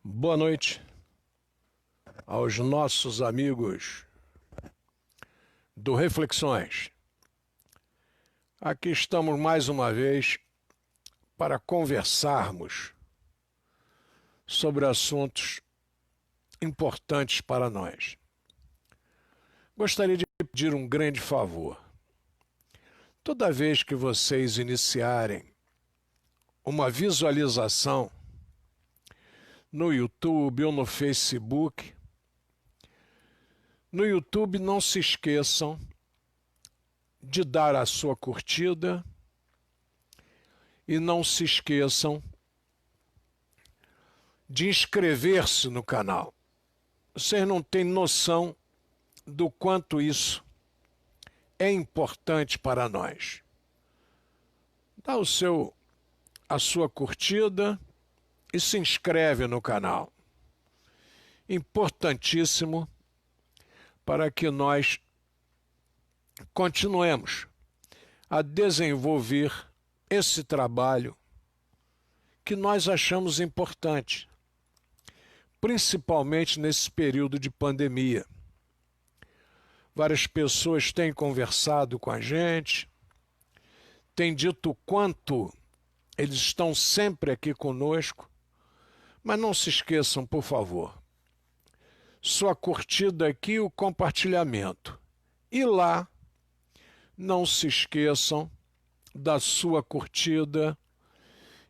Boa noite aos nossos amigos do Reflexões. Aqui estamos mais uma vez para conversarmos sobre assuntos importantes para nós. Gostaria de pedir um grande favor. Toda vez que vocês iniciarem uma visualização no YouTube ou no Facebook, no YouTube não se esqueçam de dar a sua curtida e não se esqueçam de inscrever-se no canal. Vocês não têm noção do quanto isso é importante para nós. Dá a sua curtida e se inscreve no canal. Importantíssimo para que nós continuemos a desenvolver esse trabalho que nós achamos importante, principalmente nesse período de pandemia. Várias pessoas têm conversado com a gente, têm dito o quanto eles estão sempre aqui conosco, mas não se esqueçam, por favor, sua curtida aqui e o compartilhamento. E lá, não se esqueçam da sua curtida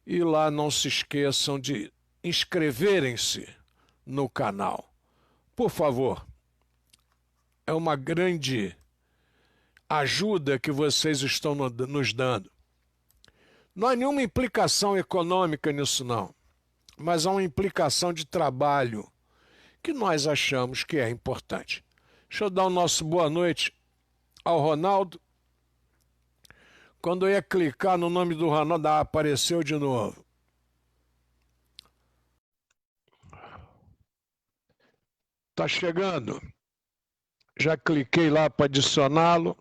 e lá não se esqueçam de inscreverem-se no canal. Por favor, é uma grande ajuda que vocês estão nos dando. Não há nenhuma implicação econômica nisso, não, mas há uma implicação de trabalho que nós achamos que é importante. Deixa eu dar o nosso boa noite ao Ronaldo. Quando eu ia clicar no nome do Ronaldo, apareceu de novo. Tá chegando. Já cliquei lá para adicioná-lo.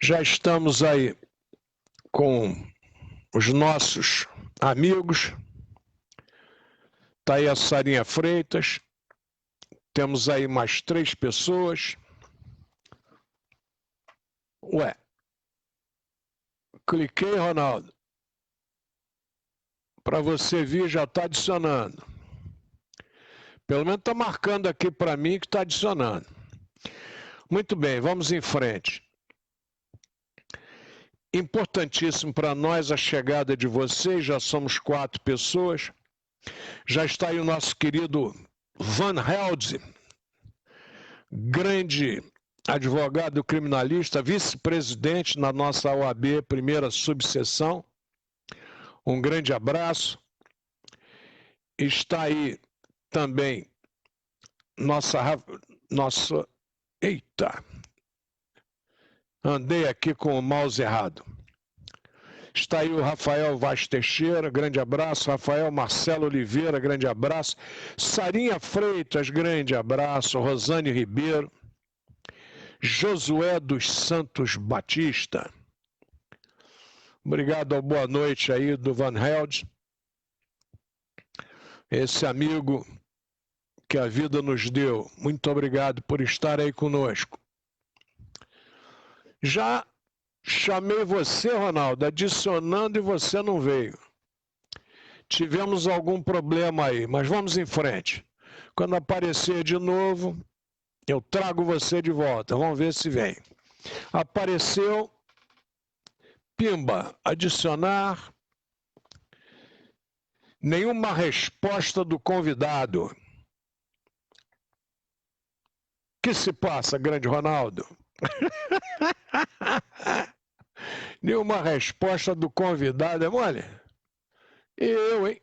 Já estamos aí com os nossos amigos. Está aí a Sarinha Freitas. Temos aí mais 3 pessoas. Ué. Cliquei, Ronaldo. Para você vir, já está adicionando. Pelo menos está marcando aqui para mim que está adicionando. Muito bem, vamos em frente. Importantíssimo para nós a chegada de vocês, já somos 4 pessoas. Já está aí o nosso querido Van Helder, grande advogado criminalista, vice-presidente na nossa OAB, primeira subseção. Um grande abraço. Está aí também nossa... Eita! Andei aqui com o mouse errado. Está aí o Rafael Vaz Teixeira, grande abraço. Rafael Marcelo Oliveira, grande abraço. Sarinha Freitas, grande abraço. Rosane Ribeiro. Josué dos Santos Batista. Obrigado ao boa noite aí do Van Helder. Esse amigo que a vida nos deu. Muito obrigado por estar aí conosco. Já chamei você, Ronaldo, adicionando e você não veio. Tivemos algum problema aí, mas vamos em frente. Quando aparecer de novo, eu trago você de volta. Vamos ver se vem. Apareceu. Pimba, adicionar. Nenhuma resposta do convidado. O que se passa, grande Ronaldo? Nenhuma resposta do convidado, é mole? Eu, hein?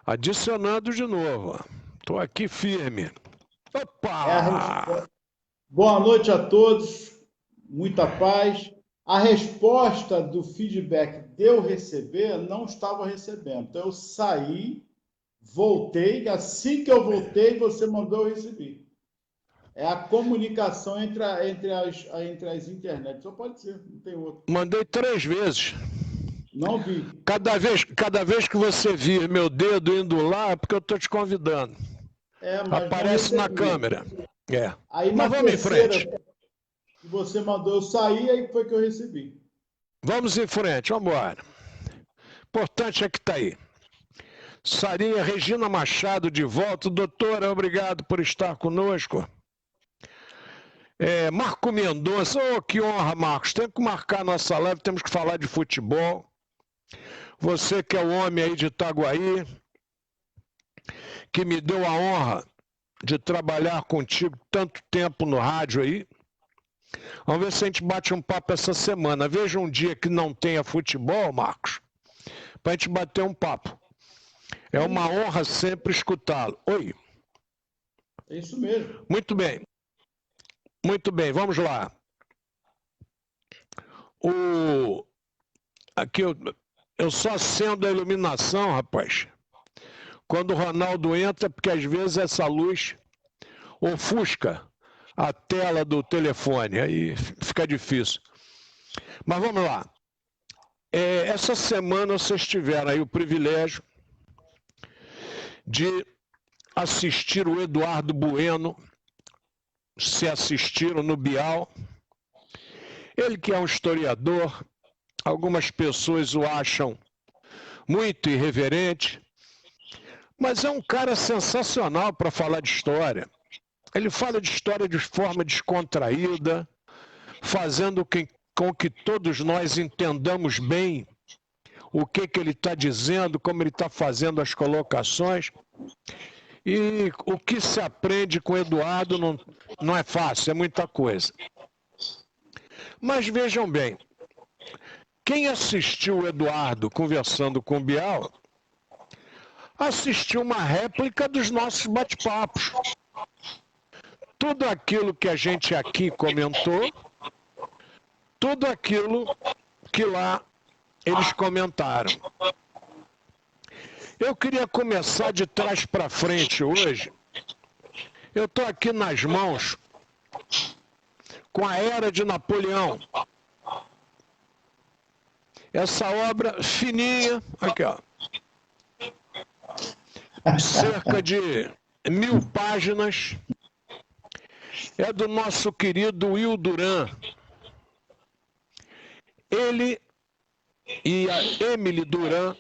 Adicionando de novo. Estou aqui firme. Opa! Boa noite a todos, muita paz. A resposta do feedback de eu receber, não estava recebendo. Então eu saí, voltei, assim que eu voltei, você mandou eu receber. É a comunicação entre as internets. Só pode ser, não tem outro. Mandei 3 vezes. Não vi. Cada vez que você vir meu dedo indo lá, é porque eu estou te convidando. Mas aparece na câmera. Aí Mas na vamos em frente. Que você mandou eu sair, aí foi que eu recebi. Vamos em frente, vamos embora. Importante é que está aí. Sarinha Regina Machado de volta. Doutora, obrigado por estar conosco. Marco Mendonça, que honra, Marcos. Tem que marcar nossa live, temos que falar de futebol. Você que é o homem aí de Itaguaí, que me deu a honra de trabalhar contigo tanto tempo no rádio aí. Vamos ver se a gente bate um papo essa semana. Veja um dia que não tenha futebol, Marcos, para a gente bater um papo. É uma honra sempre escutá-lo. Oi. É isso mesmo. Muito bem. Muito bem, vamos lá. Aqui eu só acendo a iluminação, rapaz, quando o Ronaldo entra, porque às vezes essa luz ofusca a tela do telefone, aí fica difícil. Mas vamos lá. Essa semana vocês tiveram aí o privilégio de assistir o Eduardo Bueno, se assistiram no Bial. Ele que é um historiador, algumas pessoas o acham muito irreverente, mas é um cara sensacional para falar de história. Ele fala de história de forma descontraída, fazendo com que todos nós entendamos bem o que ele está dizendo, como ele está fazendo as colocações. E o que se aprende com o Eduardo não é fácil, é muita coisa. Mas vejam bem, quem assistiu o Eduardo conversando com o Bial, assistiu uma réplica dos nossos bate-papos. Tudo aquilo que a gente aqui comentou, tudo aquilo que lá eles comentaram. Eu queria começar de trás para frente hoje. Eu estou aqui nas mãos com a Era de Napoleão. Essa obra fininha, aqui ó, cerca de 1000 páginas, é do nosso querido Will Durant. Ele e a Emily Durant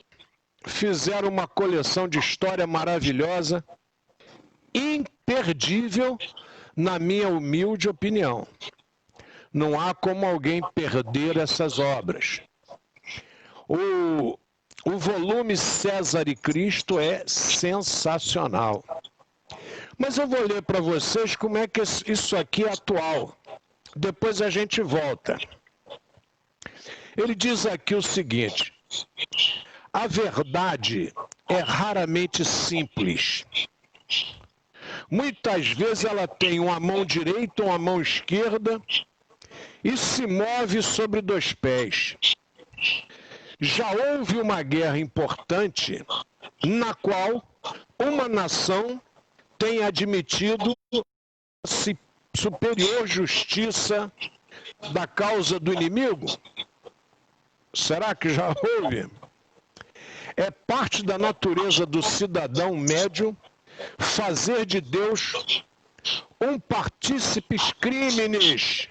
fizeram uma coleção de história maravilhosa, imperdível, na minha humilde opinião. Não há como alguém perder essas obras. O volume César e Cristo é sensacional. Mas eu vou ler para vocês como é que isso aqui é atual. Depois a gente volta. Ele diz aqui o seguinte: a verdade é raramente simples. Muitas vezes ela tem uma mão direita ou uma mão esquerda e se move sobre 2 pés. Já houve uma guerra importante na qual uma nação tem admitido a superior justiça da causa do inimigo? Será que já houve? É parte da natureza do cidadão médio fazer de Deus um partícipes criminis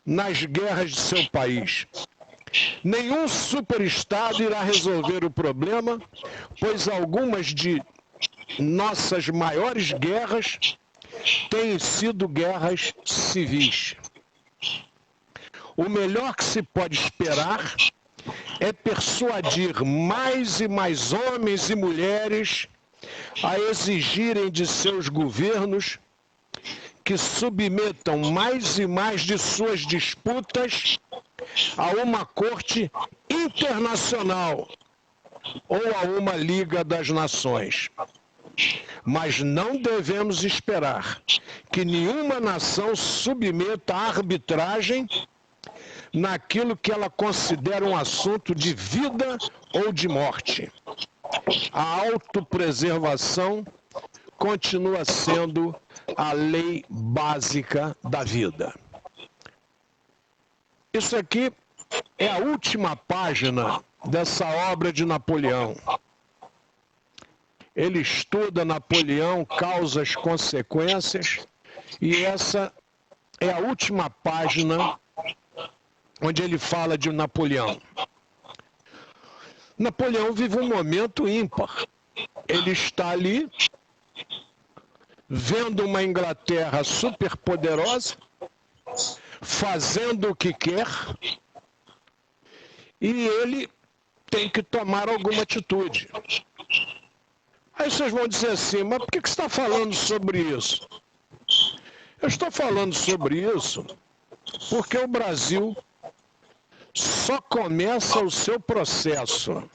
nas guerras de seu país. Nenhum superestado irá resolver o problema, pois algumas de nossas maiores guerras têm sido guerras civis. O melhor que se pode esperar é persuadir mais e mais homens e mulheres a exigirem de seus governos que submetam mais e mais de suas disputas a uma corte internacional ou a uma Liga das Nações. Mas não devemos esperar que nenhuma nação submeta a arbitragem naquilo que ela considera um assunto de vida ou de morte. A autopreservação continua sendo a lei básica da vida. Isso aqui é a última página dessa obra de Napoleão. Ele estuda Napoleão, causas, consequências, e essa é a última página onde ele fala de Napoleão. Napoleão vive um momento ímpar. Ele está ali, vendo uma Inglaterra superpoderosa, fazendo o que quer, e ele tem que tomar alguma atitude. Aí vocês vão dizer assim, mas por que você está falando sobre isso? Eu estou falando sobre isso porque o Brasil só começa o seu processo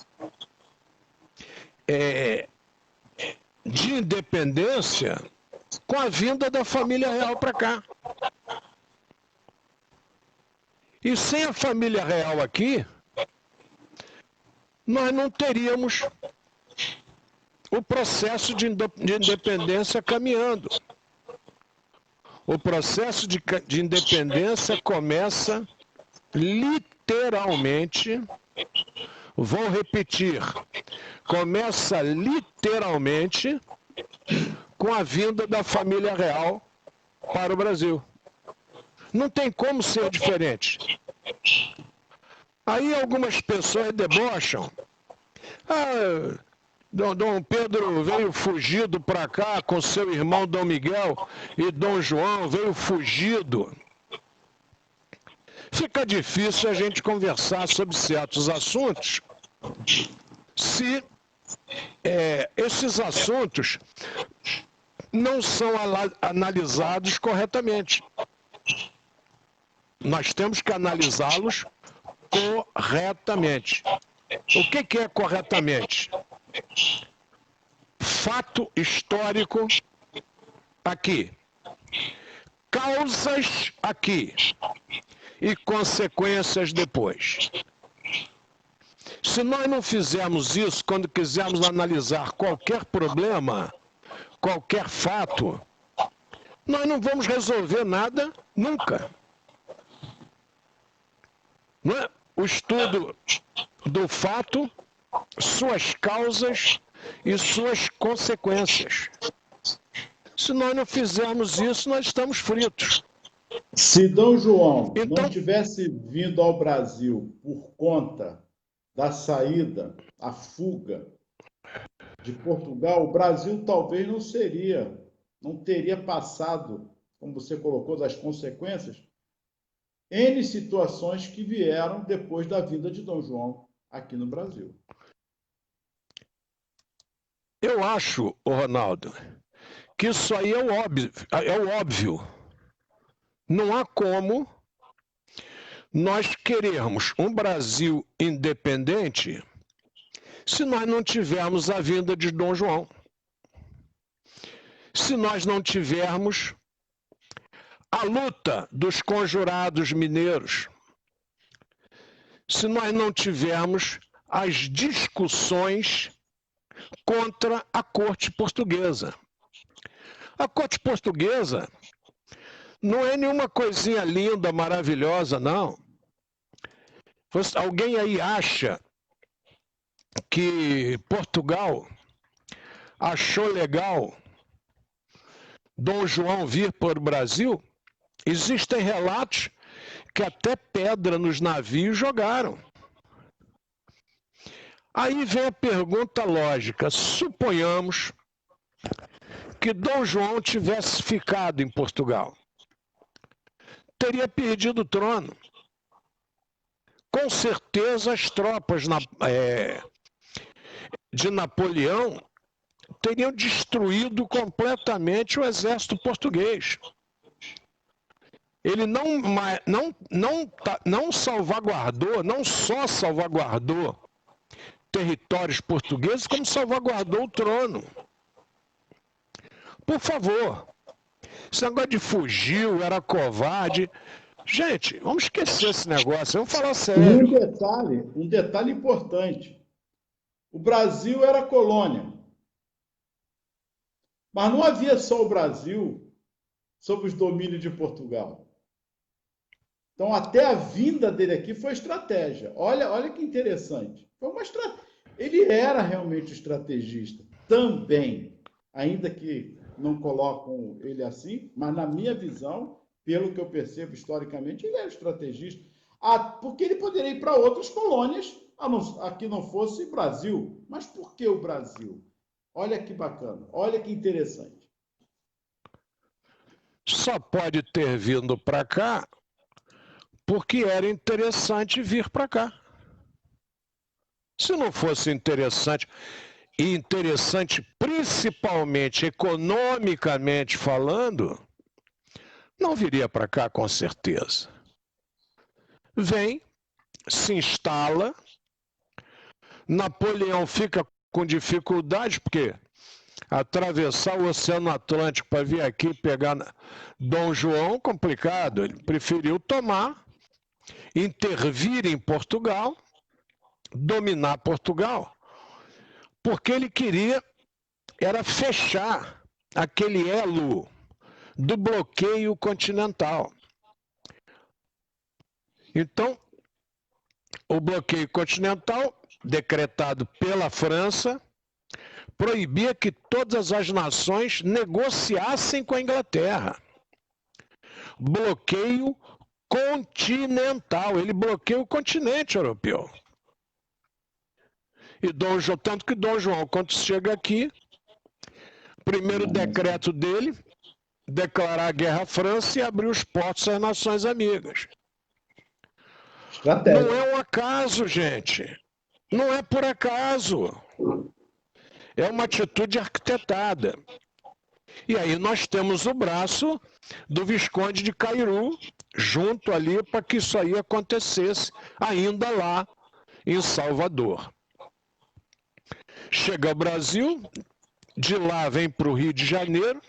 de independência com a vinda da família real para cá. E sem a família real aqui, nós não teríamos o processo de independência caminhando. O processo de independência começa literalmente, vou repetir, começa literalmente com a vinda da família real para o Brasil. Não tem como ser diferente. Aí algumas pessoas debocham. Dom Pedro veio fugido para cá com seu irmão Dom Miguel e Dom João veio fugido. Fica difícil a gente conversar sobre certos assuntos se esses assuntos não são analisados corretamente. Nós temos que analisá-los corretamente. O que é corretamente? Fato histórico aqui, causas aqui e consequências depois. Se nós não fizermos isso quando quisermos analisar qualquer problema, qualquer fato, nós não vamos resolver nada nunca. Não é? O estudo do fato, suas causas e suas consequências. Se nós não fizermos isso, nós estamos fritos. Se Dom João não tivesse vindo ao Brasil por conta da saída, a fuga de Portugal, o Brasil talvez não teria passado, como você colocou, das consequências, N situações que vieram depois da vinda de Dom João aqui no Brasil. Eu acho, Ronaldo, que isso aí é o óbvio. Não há como nós querermos um Brasil independente se nós não tivermos a vinda de Dom João. Se nós não tivermos a luta dos conjurados mineiros. Se nós não tivermos as discussões contra a corte portuguesa. A corte portuguesa não é nenhuma coisinha linda, maravilhosa, não. Alguém aí acha que Portugal achou legal Dom João vir para o Brasil? Existem relatos que até pedra nos navios jogaram. Aí vem a pergunta lógica. Suponhamos que Dom João tivesse ficado em Portugal. Teria perdido o trono. Com certeza as tropas de Napoleão teriam destruído completamente o exército português. Ele não salvaguardou, não só salvaguardou territórios portugueses, como salvaguardou o trono. Por favor, esse negócio de fugiu, era covarde. Gente, vamos esquecer esse negócio, vamos falar sério. Um detalhe importante. O Brasil era colônia. Mas não havia só o Brasil sob os domínios de Portugal. Então, até a vinda dele aqui foi estratégia. Olha que interessante. Foi uma estratégia. Ele era realmente estrategista também, ainda que não colocam ele assim, mas na minha visão, pelo que eu percebo historicamente, ele era estrategista. Porque ele poderia ir para outras colônias, aqui não fosse Brasil. Mas por que o Brasil? Olha que bacana, olha que interessante. Só pode ter vindo para cá porque era interessante vir para cá. Se não fosse interessante, e interessante principalmente economicamente falando, não viria para cá com certeza. Vem, se instala, Napoleão fica com dificuldade, porque atravessar o Oceano Atlântico para vir aqui pegar Dom João, complicado. Ele preferiu intervir em Portugal, dominar Portugal, porque ele queria era fechar aquele elo do bloqueio continental. Então, o bloqueio continental, decretado pela França, proibia que todas as nações negociassem com a Inglaterra. Bloqueio continental, ele bloqueia o continente europeu. E tanto que Dom João, quando chega aqui, primeiro decreto dele, declarar a guerra à França e abrir os portos às nações amigas. Estratégia. Não é um acaso, gente. Não é por acaso. É uma atitude arquitetada. E aí nós temos o braço do Visconde de Cairu junto ali para que isso aí acontecesse, ainda lá em Salvador. Chega ao Brasil, de lá vem para o Rio de Janeiro,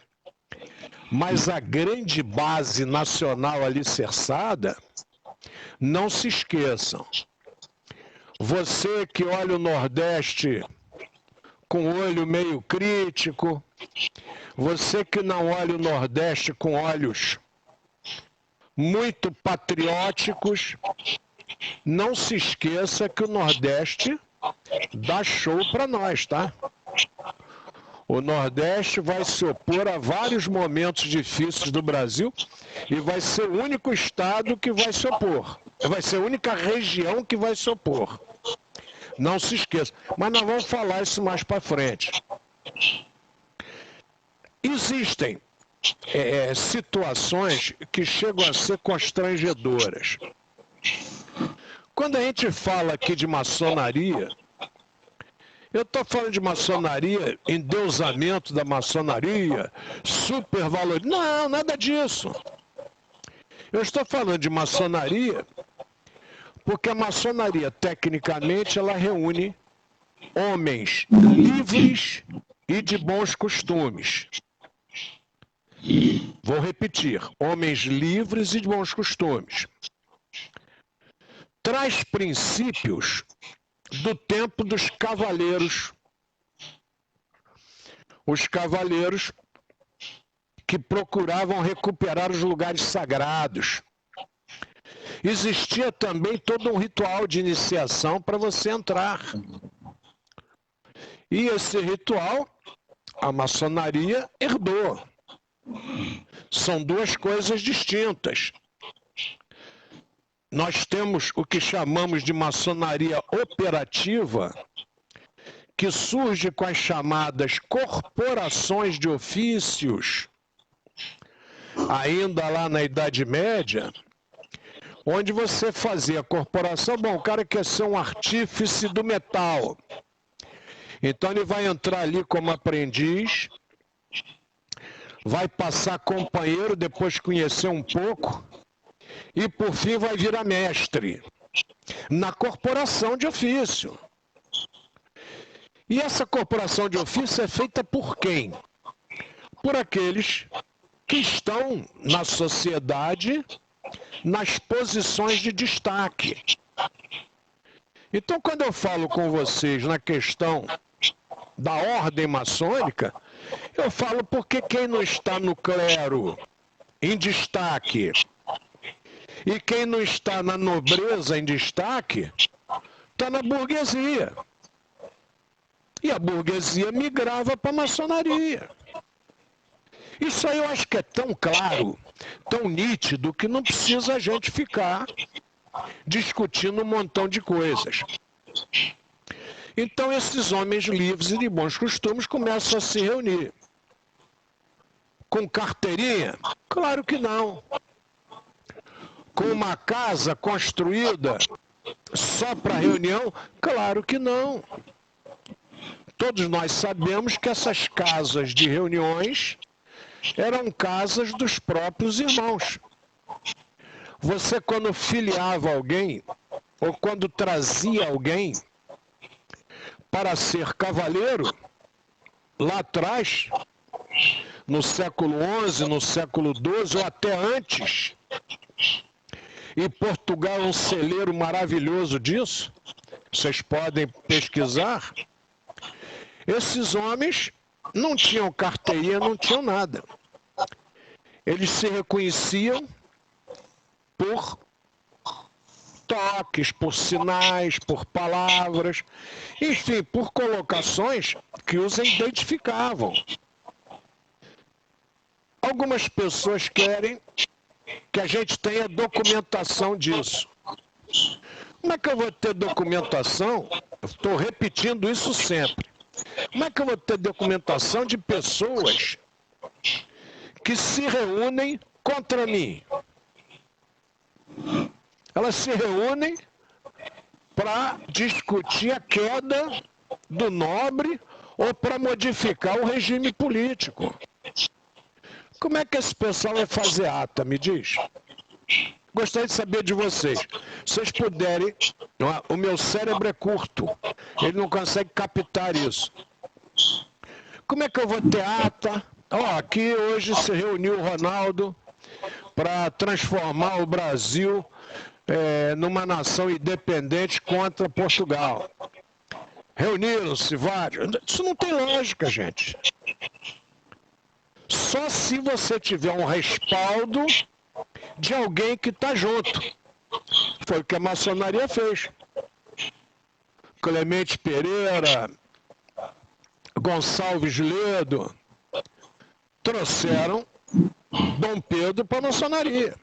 mas a grande base nacional alicerçada, não se esqueçam, você que olha o Nordeste com olho meio crítico, você que não olha o Nordeste com olhos muito patrióticos, não se esqueça que o Nordeste dá show para nós, tá? O Nordeste vai se opor a vários momentos difíceis do Brasil e vai ser o único estado que vai se opor. Vai ser a única região que vai se opor. Não se esqueça. Mas nós vamos falar isso mais para frente. Existem situações que chegam a ser constrangedoras. Quando a gente fala aqui de maçonaria, eu estou falando de maçonaria, endeusamento da maçonaria, supervalor. Não, nada disso. Eu estou falando de maçonaria porque a maçonaria, tecnicamente, ela reúne homens livres e de bons costumes. Vou repetir, homens livres e de bons costumes. Traz princípios do tempo dos cavaleiros. Os cavaleiros que procuravam recuperar os lugares sagrados. Existia também todo um ritual de iniciação para você entrar. E esse ritual, a maçonaria herdou. São duas coisas distintas. Nós temos o que chamamos de maçonaria operativa, que surge com as chamadas corporações de ofícios, ainda lá na Idade Média, onde você fazia a corporação, bom, o cara quer ser um artífice do metal. Então ele vai entrar ali como aprendiz, vai passar companheiro, depois conhecer um pouco, e por fim vai virar mestre na corporação de ofício. E essa corporação de ofício é feita por quem? Por aqueles que estão na sociedade nas posições de destaque. Então, quando eu falo com vocês na questão da ordem maçônica, eu falo porque quem não está no clero em destaque e quem não está na nobreza em destaque está na burguesia. E a burguesia migrava para a maçonaria. Isso aí eu acho que é tão claro, tão nítido, que não precisa a gente ficar discutindo um montão de coisas. Então esses homens livres e de bons costumes começam a se reunir. Com carteirinha? Claro que não. Com uma casa construída só para reunião? Claro que não. Todos nós sabemos que essas casas de reuniões eram casas dos próprios irmãos. Você, quando filiava alguém, ou quando trazia alguém para ser cavaleiro, lá atrás, no século XI, no século XII, ou até antes, e Portugal é um celeiro maravilhoso disso, vocês podem pesquisar, esses homens não tinham carteirinha, não tinham nada. Eles se reconheciam por toques, por sinais, por palavras, enfim, por colocações que os identificavam. Algumas pessoas querem que a gente tenha documentação disso. Como é que eu vou ter documentação? Estou repetindo isso sempre. Como é que eu vou ter documentação de pessoas que se reúnem contra mim? Elas se reúnem para discutir a queda do nobre ou para modificar o regime político. Como é que esse pessoal vai fazer ata, me diz? Gostaria de saber de vocês. Se vocês puderem, o meu cérebro é curto, ele não consegue captar isso. Como é que eu vou ter ata? Aqui hoje se reuniu o Ronaldo para transformar o Brasil numa nação independente contra Portugal. Reuniram-se vários. Isso não tem lógica, gente. Só se você tiver um respaldo de alguém que está junto. Foi o que a maçonaria fez. Clemente Pereira, Gonçalves Ledo, trouxeram Dom Pedro para a maçonaria.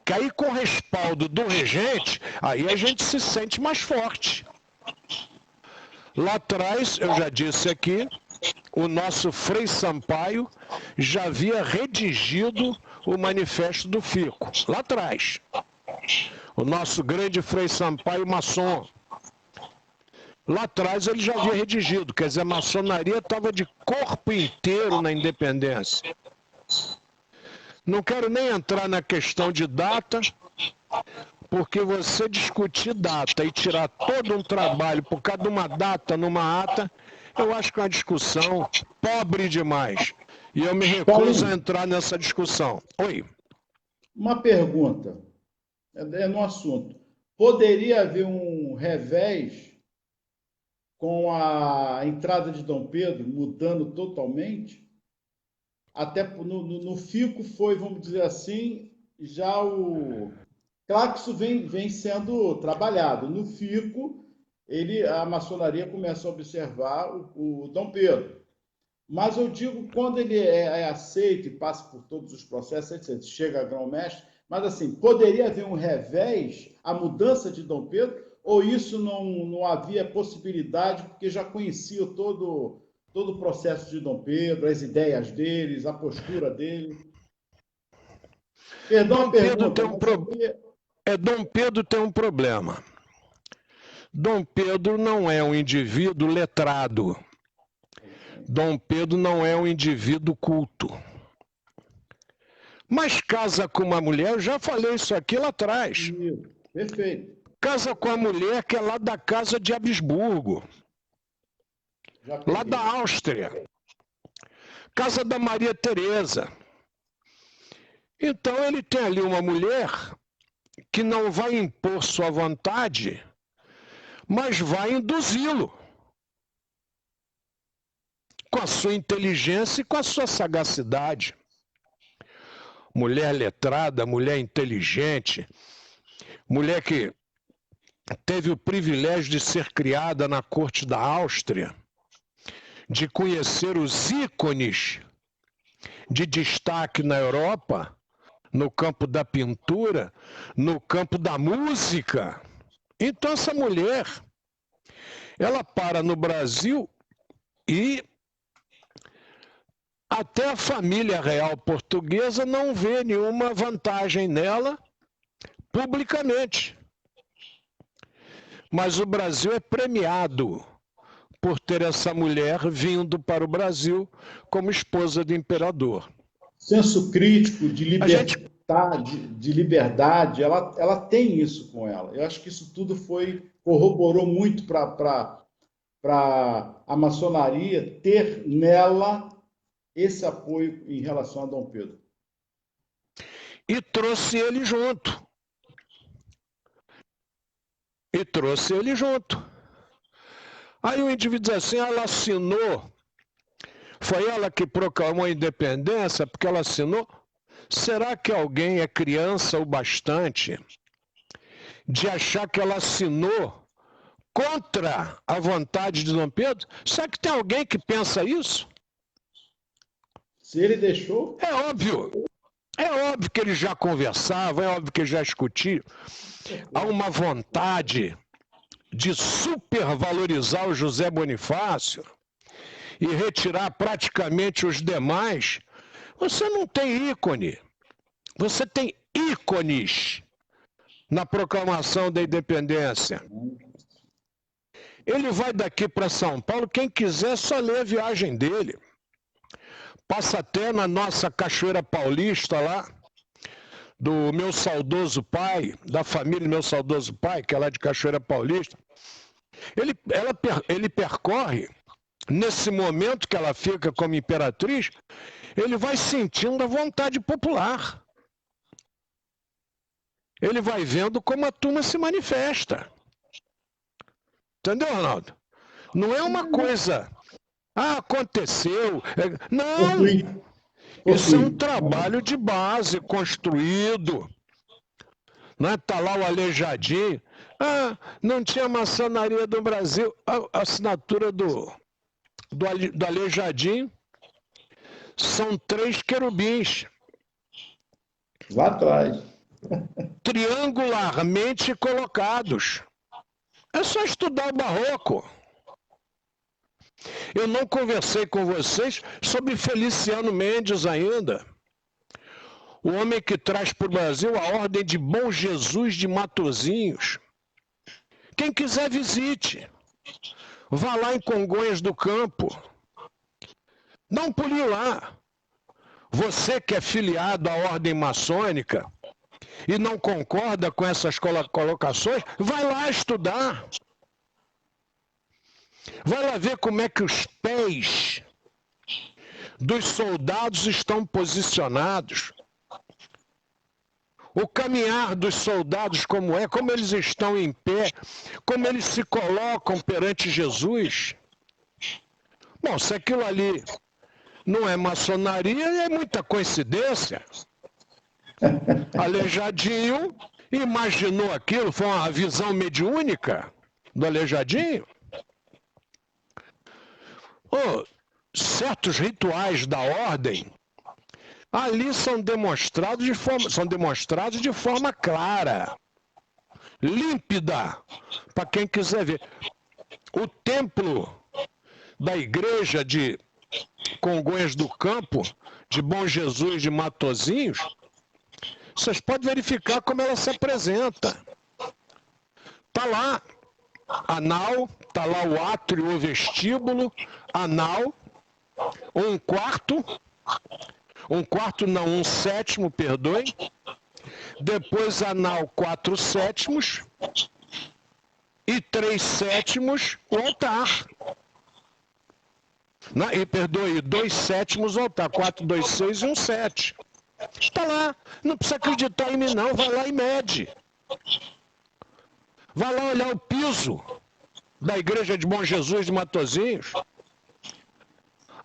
Que aí, com o respaldo do regente, aí a gente se sente mais forte. Lá atrás, eu já disse aqui, o nosso Frei Sampaio já havia redigido o manifesto do Fico, lá atrás. O nosso grande Frei Sampaio maçom. Lá atrás ele já havia redigido, quer dizer, a maçonaria estava de corpo inteiro na independência. Não quero nem entrar na questão de data, porque você discutir data e tirar todo um trabalho por causa de uma data numa ata, eu acho que é uma discussão pobre demais. E eu me recuso a entrar nessa discussão. Oi. Uma pergunta, no assunto. Poderia haver um revés com a entrada de Dom Pedro mudando totalmente? Até no Fico foi, vamos dizer assim, já o... Claro que isso vem sendo trabalhado. No Fico, a maçonaria começa a observar o Dom Pedro. Mas eu digo, quando ele é aceito e passa por todos os processos, etc., chega a grão-mestre, mas assim, poderia haver um revés, a mudança de Dom Pedro, ou isso não havia possibilidade, porque já conhecia todo o processo de Dom Pedro, as ideias deles, a postura dele? Perdão a pergunta, Dom Pedro tem um problema. Dom Pedro não é um indivíduo letrado. Dom Pedro não é um indivíduo culto. Mas casa com uma mulher, eu já falei isso aqui lá atrás. Perfeito. Casa com a mulher que é lá da casa de Habsburgo. Lá da Áustria. Casa da Maria Teresa. Então ele tem ali uma mulher que não vai impor sua vontade, mas vai induzi-lo. Com a sua inteligência e com a sua sagacidade. mulher letrada, mulher inteligente, mulher que teve o privilégio de ser criada na corte da Áustria, de conhecer os ícones de destaque na Europa, no campo da pintura, no campo da música. Então essa mulher, ela para no Brasil e até a família real portuguesa não vê nenhuma vantagem nela publicamente. Mas o Brasil é premiado por ter essa mulher vindo para o Brasil como esposa do imperador. Senso crítico, de liberdade, ela tem isso com ela. Eu acho que isso tudo corroborou muito para a maçonaria ter nela esse apoio em relação a Dom Pedro. E trouxe ele junto. Aí o indivíduo diz assim, ela assinou, foi ela que proclamou a independência porque ela assinou. Será que alguém é criança o bastante de achar que ela assinou contra a vontade de Dom Pedro? Será que tem alguém que pensa isso? Se ele deixou... É óbvio que eles já conversavam, é óbvio que eles já discutiam. Há uma vontade de supervalorizar o José Bonifácio e retirar praticamente os demais. Você não tem ícone. Você tem ícones na proclamação da independência. Ele vai daqui para São Paulo, quem quiser só lê a viagem dele. Passa até na nossa Cachoeira Paulista lá, do meu saudoso pai, da família do meu saudoso pai, que é lá de Cachoeira Paulista. Ele percorre, nesse momento que ela fica como imperatriz, ele vai sentindo a vontade popular. Ele vai vendo como a turma se manifesta. Entendeu, Ronaldo? Não é uma coisa... aconteceu. Não! Isso é um trabalho de base, construído. Está lá o Aleijadinho. Não tinha maçonaria do Brasil. A assinatura do Aleijadinho são 3 querubins. Lá atrás. Triangularmente colocados. É só estudar o barroco. Eu não conversei com vocês sobre Feliciano Mendes ainda. O homem que traz para o Brasil a ordem de Bom Jesus de Matozinhos. Quem quiser visite. Vá lá em Congonhas do Campo. Dá um pulinho lá. Você que é filiado à ordem maçônica e não concorda com essas colocações, vai lá estudar. Vai lá ver como é que os pés dos soldados estão posicionados. O caminhar dos soldados como eles estão em pé, como eles se colocam perante Jesus. Bom, se aquilo ali não é maçonaria, é muita coincidência. Aleijadinho imaginou aquilo, foi uma visão mediúnica do Aleijadinho. Certos rituais da ordem ali são demonstrados de forma clara, límpida, para quem quiser ver. O templo da igreja de Congonhas do Campo, de Bom Jesus de Matozinhos, vocês podem verificar como ela se apresenta. Está lá a nau, está lá o átrio, o vestíbulo, a nau, um sétimo, perdoem, depois a nau 4 sétimos e 3 sétimos o altar. Perdoe, 2 sétimos o altar, 4, 2, 6 e 1 7. Está lá, não precisa acreditar em mim não, vai lá e mede. Vai lá olhar o piso da igreja de Bom Jesus de Matozinhos.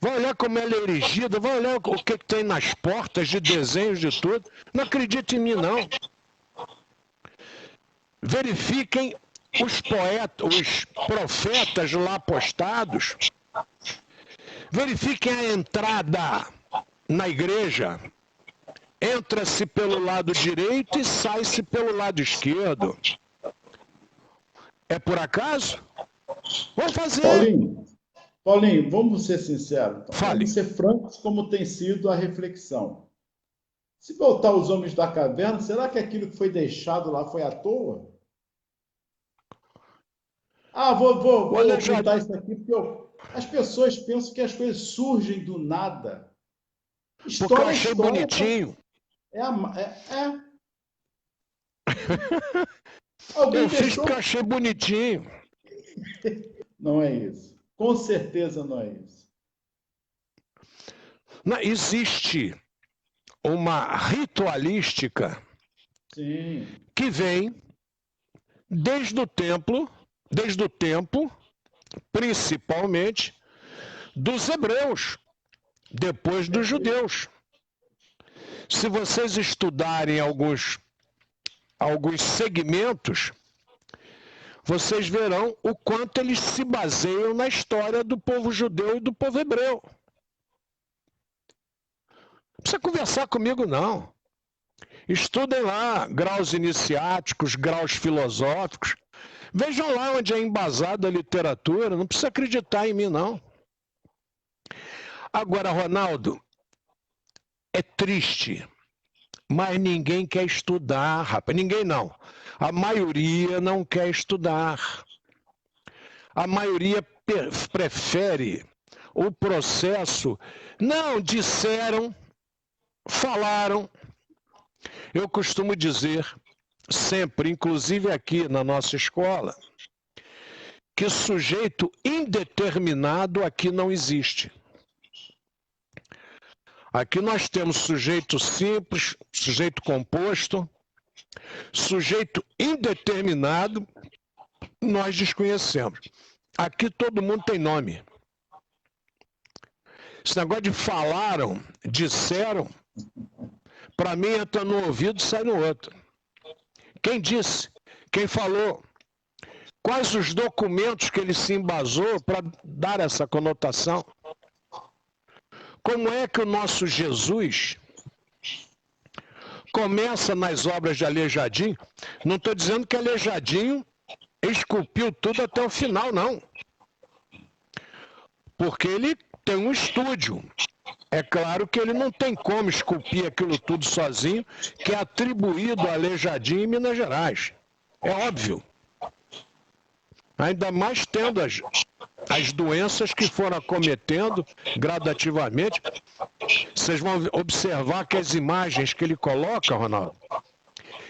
vai olhar como ela é erigida, vai olhar o que tem nas portas de desenhos de tudo. Não acredite em mim, não. Verifiquem os poetas, os profetas lá postados. Verifiquem a entrada na igreja. Entra-se pelo lado direito e sai-se pelo lado esquerdo. É por acaso? Vamos fazer. Paulinho, vamos ser sinceros. Então. Fale. Vamos ser francos como tem sido a reflexão. Se voltar os homens da caverna, será que aquilo que foi deixado lá foi à toa? Vou ocultar isso aqui, porque as pessoas pensam que as coisas surgem do nada. Porque eu achei bonitinho. Alguém eu fiz porque eu achei bonitinho. Não é isso. Com certeza não é isso. Não, existe uma ritualística que vem desde o tempo, principalmente, dos hebreus, depois dos judeus. Se vocês estudarem alguns segmentos, vocês verão o quanto eles se baseiam na história do povo judeu e do povo hebreu. Não precisa conversar comigo, não. Estudem lá graus iniciáticos, graus filosóficos. Vejam lá onde é embasada a literatura. Não precisa acreditar em mim, não. Agora, Ronaldo, é triste, mas ninguém quer estudar, rapaz. Ninguém não. A maioria não quer estudar. A maioria prefere o processo. Não, disseram, falaram. Eu costumo dizer sempre, inclusive aqui na nossa escola, que sujeito indeterminado aqui não existe. Aqui nós temos sujeito simples, sujeito composto, sujeito indeterminado, nós desconhecemos. Aqui todo mundo tem nome. Esse negócio de falaram, disseram, para mim entra no ouvido e sai no outro. Quem disse? Quem falou? Quais os documentos que ele se embasou para dar essa conotação? Como é que o nosso Jesus começa nas obras de Aleijadinho? Não estou dizendo que Aleijadinho esculpiu tudo até o final, não. Porque ele tem um estúdio. É claro que ele não tem como esculpir aquilo tudo sozinho, que é atribuído a Aleijadinho em Minas Gerais. É óbvio. Ainda mais tendo as doenças que foram acometendo gradativamente. Vocês vão observar que as imagens que ele coloca, Ronaldo,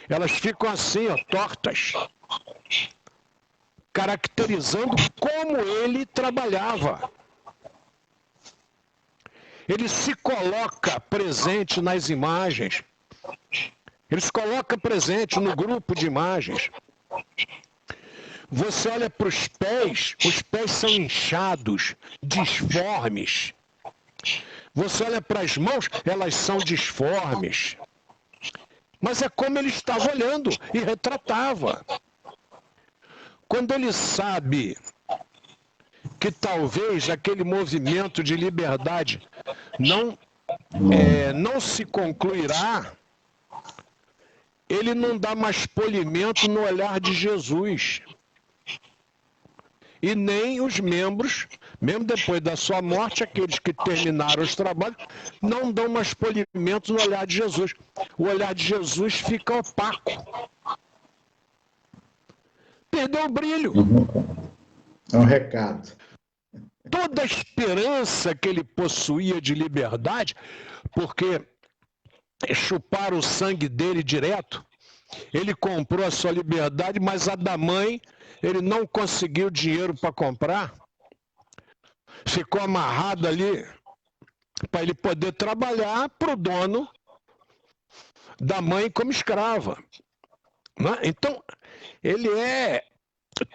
elas ficam assim, ó, tortas, caracterizando como ele trabalhava. Ele se coloca presente nas imagens. Ele se coloca presente no grupo de imagens. Você olha para os pés são inchados, disformes. Você olha para as mãos, elas são disformes. Mas é como ele estava olhando e retratava. Quando ele sabe que talvez aquele movimento de liberdade não se concluirá, ele não dá mais polimento no olhar de Jesus. E nem os membros, mesmo depois da sua morte, aqueles que terminaram os trabalhos, não dão mais polimento no olhar de Jesus. O olhar de Jesus fica opaco. Perdeu o brilho. É um recado. Toda a esperança que ele possuía de liberdade, porque chuparam o sangue dele direto, ele comprou a sua liberdade, mas a da mãe, ele não conseguiu dinheiro para comprar, ficou amarrado ali para ele poder trabalhar para o dono da mãe como escrava. Então, ele é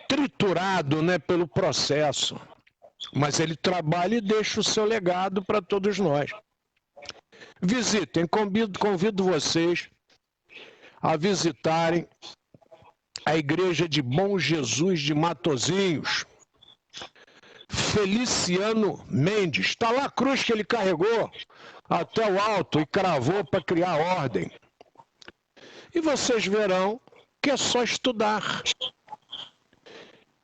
triturado, né, pelo processo. mas ele trabalha e deixa o seu legado para todos nós. Visitem, convido vocês a visitarem a igreja de Bom Jesus de Matozinhos. Feliciano Mendes, está lá a cruz que ele carregou até o alto e cravou para criar ordem. E vocês verão que é só estudar.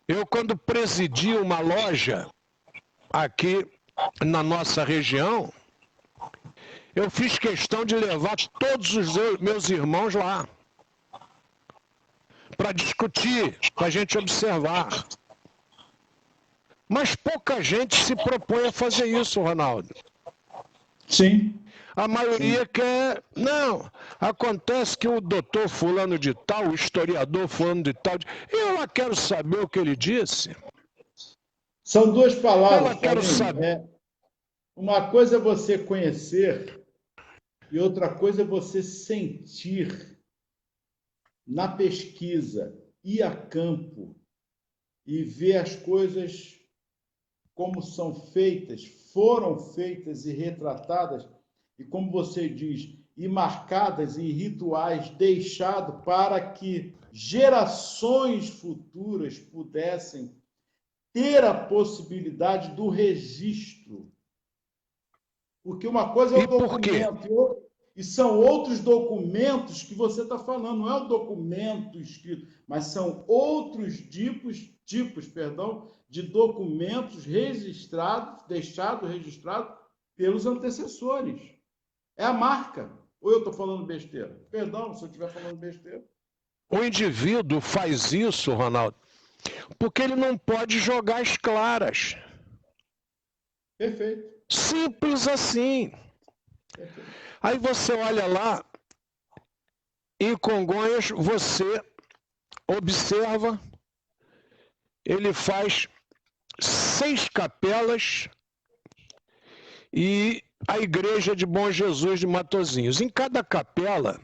Eu, quando presidi uma loja aqui na nossa região, eu fiz questão de levar todos os meus irmãos lá para discutir, para a gente observar. Mas pouca gente se propõe a fazer isso, Ronaldo. Sim. A maioria quer... Não, acontece que o doutor fulano de tal, o historiador fulano de tal... Eu lá quero saber o que ele disse. São duas palavras, Eu quero saber. Uma coisa é você conhecer e outra coisa é você sentir na pesquisa, ir a campo e ver as coisas como são feitas, foram feitas e retratadas, e como você diz, e marcadas em rituais deixados para que gerações futuras pudessem ter a possibilidade do registro. Porque uma coisa é o documento, e são outros documentos que você está falando, não é o documento escrito, mas são outros tipos, de documentos registrados, deixados registrados pelos antecessores. É a marca. Ou eu estou falando besteira? Perdão se eu estiver falando besteira. O indivíduo faz isso, Ronaldo, porque ele não pode jogar as claras. Perfeito. Simples assim. Perfeito. Aí você olha lá, em Congonhas, você observa, ele faz 6 capelas e a igreja de Bom Jesus de Matozinhos. Em cada capela,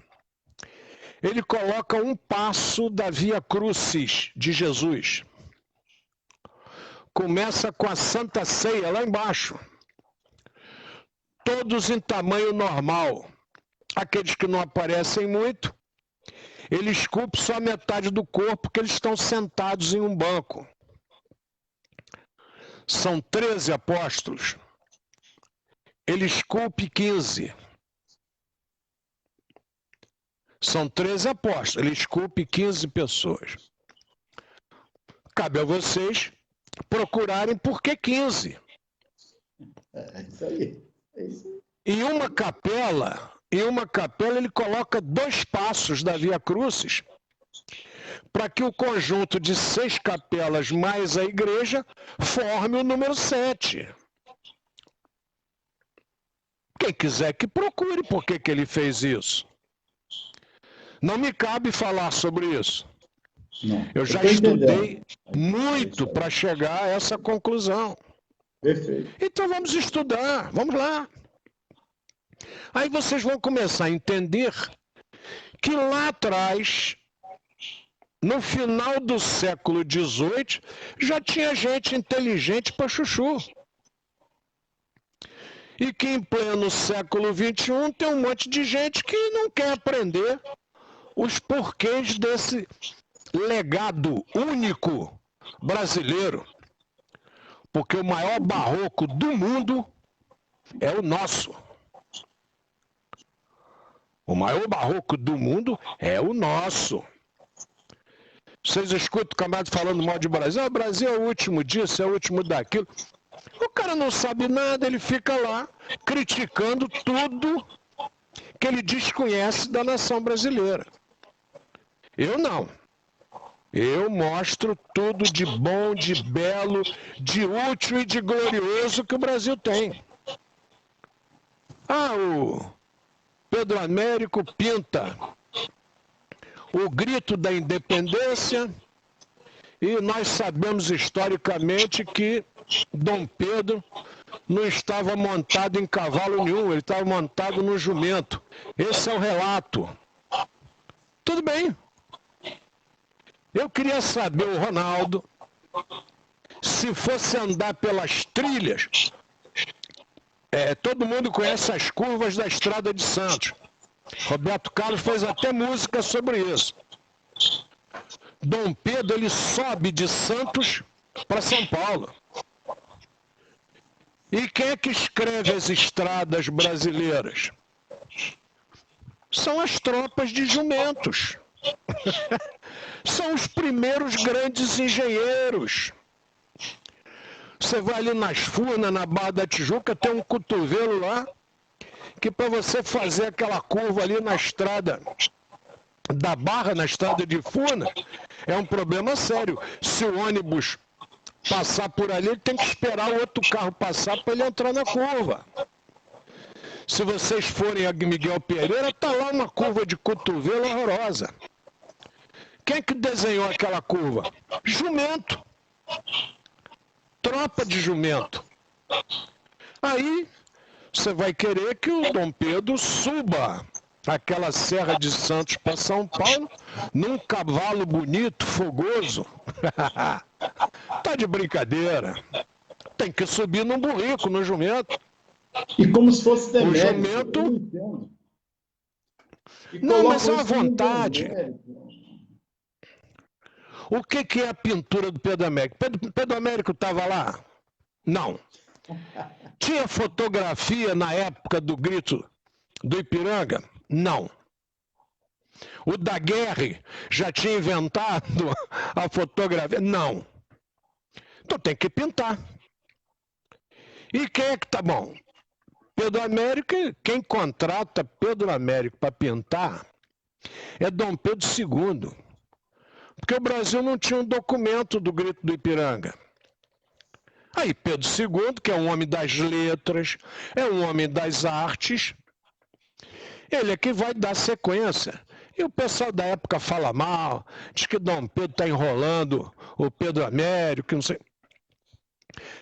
ele coloca um passo da Via Crucis de Jesus. Começa com a Santa Ceia lá embaixo. Todos em tamanho normal. Aqueles que não aparecem muito, ele esculpe só metade do corpo, porque eles estão sentados em um banco. São 13 apóstolos. Ele esculpe 15. São 13 apóstolos. Ele esculpe 15 pessoas. Cabe a vocês procurarem por que 15. É isso aí. É isso aí. Em uma capela ele coloca 2 passos da Via Crucis para que o conjunto de 6 capelas mais a igreja forme o número 7. Quem quiser que procure por que ele fez isso. Não me cabe falar sobre isso. Não, eu já estudei muito para chegar a essa conclusão. Perfeito. Então vamos estudar, vamos lá. Aí vocês vão começar a entender que lá atrás, no final do século XVIII, já tinha gente inteligente para chuchu. E que em pleno século XXI tem um monte de gente que não quer aprender os porquês desse legado único brasileiro. Porque o maior barroco do mundo é o nosso. O maior barroco do mundo é o nosso. Vocês escutam o camarada falando mal de Brasil. O Brasil é o último disso, é o último daquilo. O cara não sabe nada, ele fica lá criticando tudo que ele desconhece da nação brasileira. Eu não. Eu mostro tudo de bom, de belo, de útil e de glorioso que o Brasil tem. O Pedro Américo pinta o grito da independência e nós sabemos historicamente que Dom Pedro não estava montado em cavalo nenhum, ele estava montado no jumento. Esse é o relato. Tudo bem. Eu queria saber, o Ronaldo, se fosse andar pelas trilhas, todo mundo conhece as curvas da Estrada de Santos. Roberto Carlos fez até música sobre isso. Dom Pedro, ele sobe de Santos para São Paulo. E quem é que escreve as estradas brasileiras? São as tropas de jumentos. São os primeiros grandes engenheiros. Você vai ali nas Furnas, na Barra da Tijuca, tem um cotovelo lá, que para você fazer aquela curva ali na estrada da Barra, na estrada de Furnas, é um problema sério. Se o ônibus passar por ali, ele tem que esperar o outro carro passar para ele entrar na curva. Se vocês forem a Miguel Pereira, está lá uma curva de cotovelo horrorosa. Quem é que desenhou aquela curva? Jumento. Tropa de jumento. Aí você vai querer que o Dom Pedro suba aquela Serra de Santos para São Paulo num cavalo bonito, fogoso. Tá de brincadeira. Tem que subir num burrico, no jumento. E como se fosse demérito. O jumento... Não, mas é uma vontade. O que é a pintura do Pedro Américo? Pedro Américo estava lá? Não. Tinha fotografia na época do grito do Ipiranga? Não. O Daguerre já tinha inventado a fotografia? Não. Então tem que pintar. E quem é que tá bom? Pedro Américo, quem contrata Pedro Américo para pintar é Dom Pedro II. Porque o Brasil não tinha um documento do grito do Ipiranga. Aí Pedro II, que é um homem das letras, é um homem das artes, ele é que vai dar sequência. E o pessoal da época fala mal, diz que Dom Pedro está enrolando o Pedro Américo, não sei.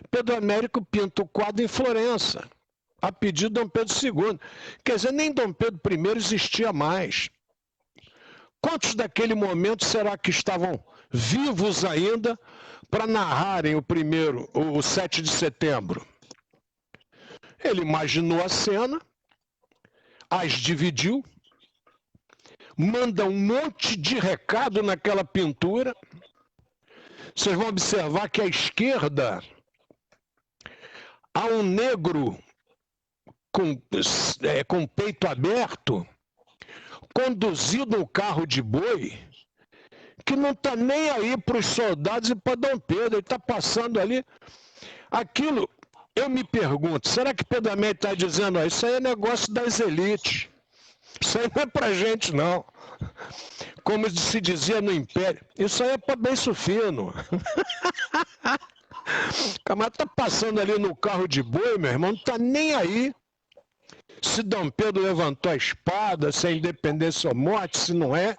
Pedro Américo pinta o quadro em Florença, a pedido de Dom Pedro II. Quer dizer, nem Dom Pedro I existia mais. Quantos daquele momento será que estavam vivos ainda para narrarem o 7 de setembro? Ele imaginou a cena, as dividiu, manda um monte de recado naquela pintura. Vocês vão observar que à esquerda há um negro com o peito aberto, conduzido um carro de boi, que não está nem aí para os soldados e para Dom Pedro. Ele está passando ali. Aquilo, eu me pergunto, será que Pedro Américo está dizendo, isso aí é negócio das elites? Isso aí não é para gente, não. Como se dizia no Império, isso aí é para beiço fino. O camarada está passando ali no carro de boi, meu irmão, não está nem aí se Dom Pedro levantou a espada, se é independência ou morte, se não é.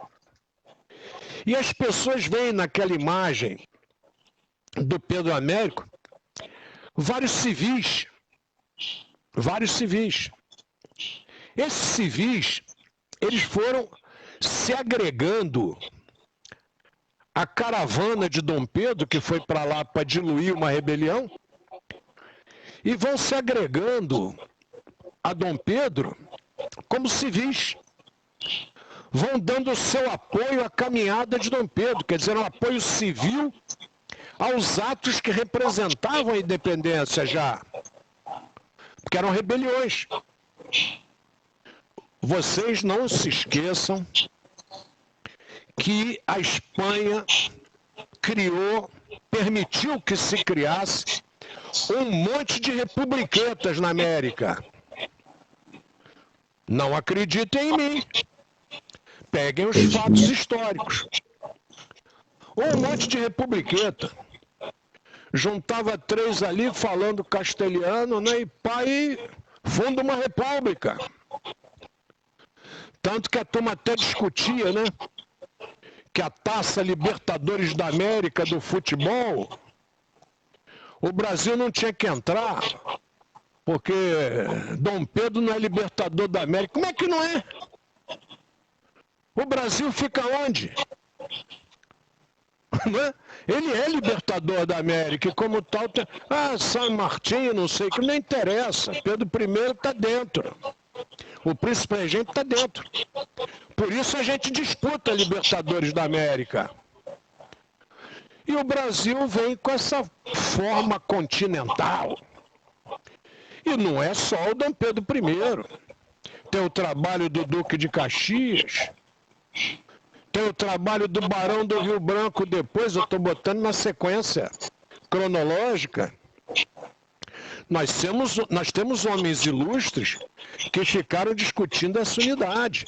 E as pessoas veem naquela imagem do Pedro Américo vários civis. Vários civis. Esses civis, eles foram se agregando à caravana de Dom Pedro, que foi para lá para diluir uma rebelião, e vão se agregando a Dom Pedro como civis. Vão dando o seu apoio à caminhada de Dom Pedro, quer dizer, um apoio civil aos atos que representavam a independência já, porque eram rebeliões. Vocês não se esqueçam que a Espanha permitiu que se criasse um monte de republiquetas na América. Não acreditem em mim. Peguem os fatos históricos. Um monte de republiqueta. Juntava 3 ali falando castelhano, né? E pai funda uma república. Tanto que a turma até discutia, né? Que a Taça Libertadores da América do futebol, o Brasil não tinha que entrar, porque Dom Pedro não é Libertador da América. Como é que não é? O Brasil fica onde? Não é? Ele é libertador da América, e como tal, San Martín, não sei o que, não interessa. Pedro I está dentro. O príncipe regente está dentro. Por isso a gente disputa Libertadores da América. E o Brasil vem com essa forma continental. E não é só o Dom Pedro I. Tem o trabalho do Duque de Caxias, tem o trabalho do Barão do Rio Branco depois, eu estou botando na sequência cronológica. Nós temos homens ilustres que ficaram discutindo essa unidade.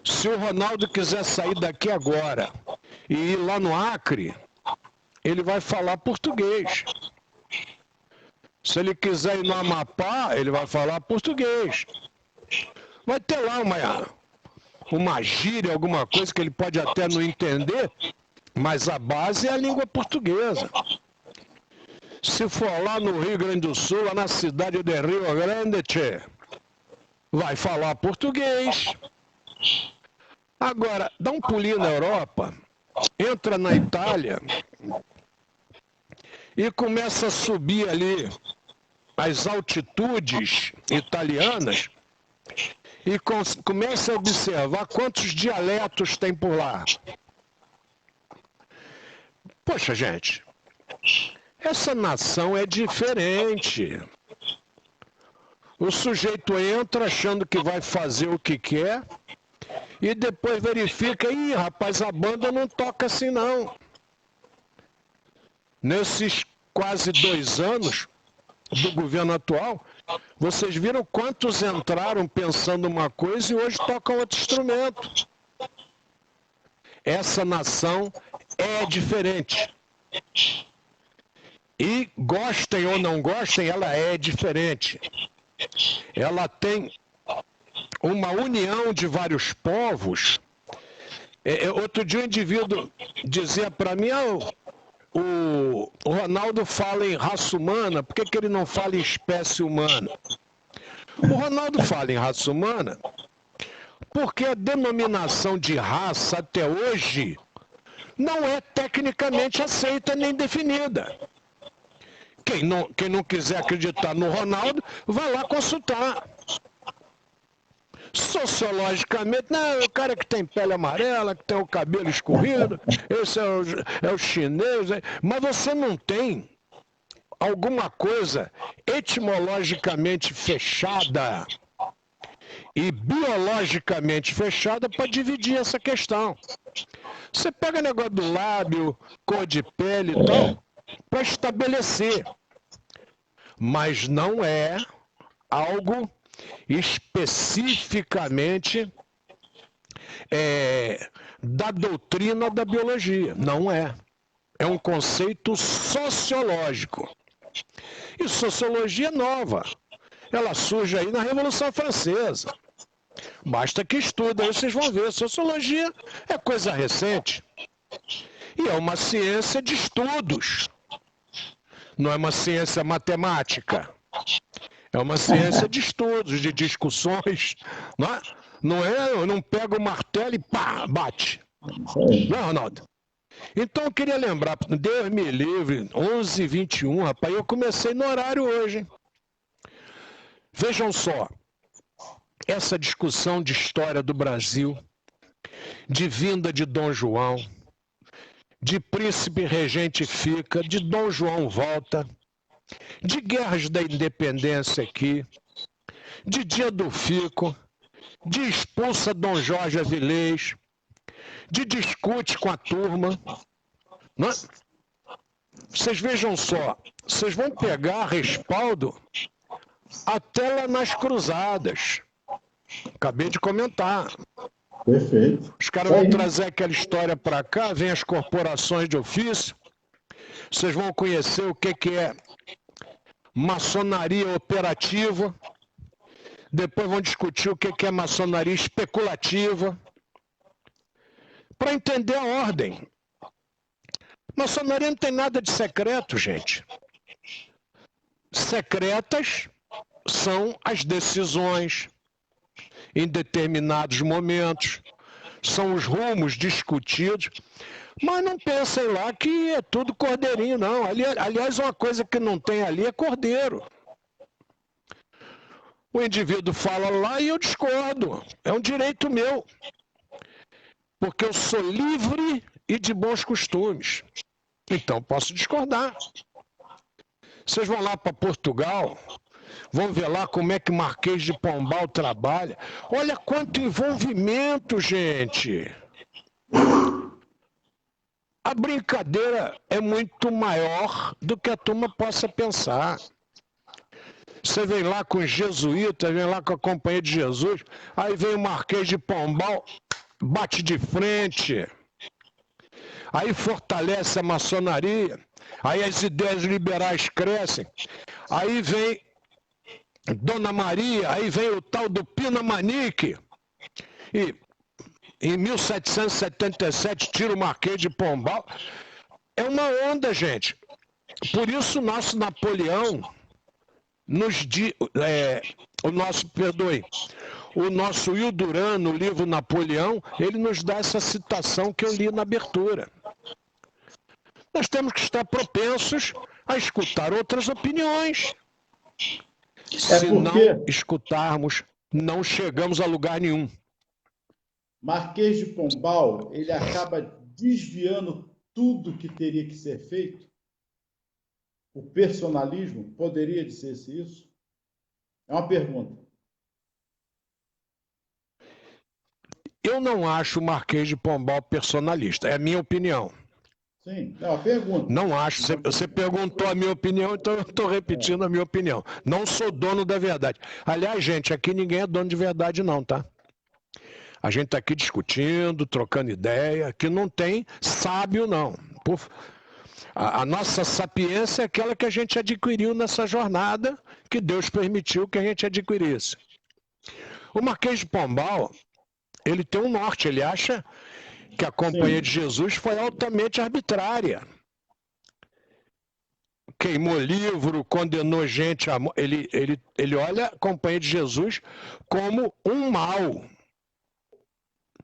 Se o Ronaldo quiser sair daqui agora e ir lá no Acre, ele vai falar português. Se ele quiser ir no Amapá, ele vai falar português. Vai ter lá uma gíria, alguma coisa que ele pode até não entender, mas a base é a língua portuguesa. Se for lá no Rio Grande do Sul, lá na cidade de Rio Grande, vai falar português. Agora, dá um pulinho na Europa, entra na Itália e começa a subir ali as altitudes italianas e começa a observar quantos dialetos tem por lá. Poxa, gente, essa nação é diferente. O sujeito entra achando que vai fazer o que quer e depois verifica, ih, rapaz, a banda não toca assim não. Nesses quase 2 anos do governo atual, vocês viram quantos entraram pensando uma coisa e hoje tocam outro instrumento. Essa nação é diferente. E gostem ou não gostem, ela é diferente. Ela tem uma união de vários povos. Outro dia um indivíduo dizia para mim, o Ronaldo fala em raça humana, por que ele não fala em espécie humana? O Ronaldo fala em raça humana porque a denominação de raça até hoje não é tecnicamente aceita nem definida. Quem não quiser acreditar no Ronaldo, vai lá consultar. Sociologicamente, não, o cara que tem pele amarela, que tem o cabelo escorrido, esse é o chinês, mas você não tem alguma coisa etimologicamente fechada e biologicamente fechada para dividir essa questão. Você pega o negócio do lábio, cor de pele e tal, para estabelecer, mas não é algo especificamente da doutrina da biologia. Não é. É um conceito sociológico. E sociologia nova. Ela surge aí na Revolução Francesa. Basta que estudem, aí vocês vão ver. Sociologia é coisa recente. E é uma ciência de estudos. Não é uma ciência matemática. É uma ciência de estudos, de discussões. Eu não pego o martelo e pá, bate. Não, Ronaldo. Então eu queria lembrar, Deus me livre, 11h21, rapaz, eu comecei no horário hoje. Hein? Vejam só, essa discussão de história do Brasil, de vinda de Dom João, de príncipe regente fica, de Dom João volta, de guerras da independência aqui, de dia do fico, de expulsa Dom Jorge Avilés, de discute com a turma. Não é? Vocês vejam só, vocês vão pegar respaldo até lá nas cruzadas. Acabei de comentar. Perfeito. Os caras vão trazer aquela história para cá, vem as corporações de ofício, vocês vão conhecer o que é maçonaria operativa, depois vão discutir o que é maçonaria especulativa, para entender a ordem. Maçonaria não tem nada de secreto, gente. Secretas são as decisões em determinados momentos, são os rumos discutidos, mas não pensem lá que é tudo cordeirinho, não. Aliás, uma coisa que não tem ali é cordeiro. O indivíduo fala lá e eu discordo. É um direito meu. Porque eu sou livre e de bons costumes. Então, posso discordar. Vocês vão lá para Portugal, vão ver lá como é que Marquês de Pombal trabalha. Olha quanto envolvimento, gente. A brincadeira é muito maior do que a turma possa pensar. Você vem lá com os jesuítas, vem lá com a Companhia de Jesus, aí vem o Marquês de Pombal, bate de frente, aí fortalece a maçonaria, aí as ideias liberais crescem, aí vem Dona Maria, aí vem o tal do Pinamanique, e em 1777 tira o Marquês de Pombal. É uma onda, gente. Por isso nosso Napoleão o nosso Will Duran, no livro Napoleão, ele nos dá essa citação que eu li na abertura. Nós temos que estar propensos a escutar outras opiniões. Se não escutarmos, não chegamos a lugar nenhum. Marquês de Pombal, ele acaba desviando tudo que teria que ser feito? O personalismo poderia dizer-se isso? É uma pergunta. Eu não acho o Marquês de Pombal personalista, é a minha opinião. Sim, é uma pergunta. Não acho. Você perguntou a minha opinião, então eu estou repetindo a minha opinião. Não sou dono da verdade. Aliás, gente, aqui ninguém é dono de verdade não, tá? A gente está aqui discutindo, trocando ideia, que não tem sábio não. A nossa sapiência é aquela que a gente adquiriu nessa jornada, que Deus permitiu que a gente adquirisse. O Marquês de Pombal, ele tem um norte, ele acha que a Companhia de Jesus foi altamente arbitrária. Queimou livro, condenou gente a... Ele olha a Companhia de Jesus como um mal.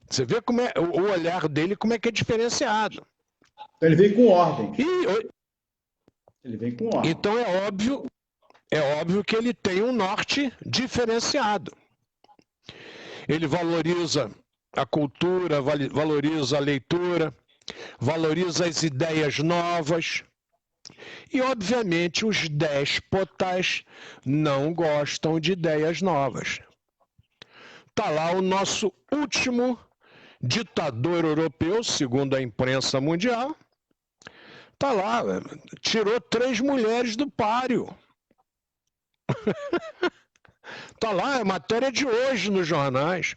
Você vê como é o olhar dele, como é que é diferenciado. Ele vem com ordem. Ele vem com ordem. Então é óbvio que ele tem um norte diferenciado. Ele valoriza a cultura, valoriza a leitura, valoriza as ideias novas. E, obviamente, os déspotas não gostam de ideias novas. Está lá o nosso último ditador europeu, segundo a imprensa mundial. Está lá, tirou 3 mulheres do páreo. Está lá, é matéria de hoje nos jornais.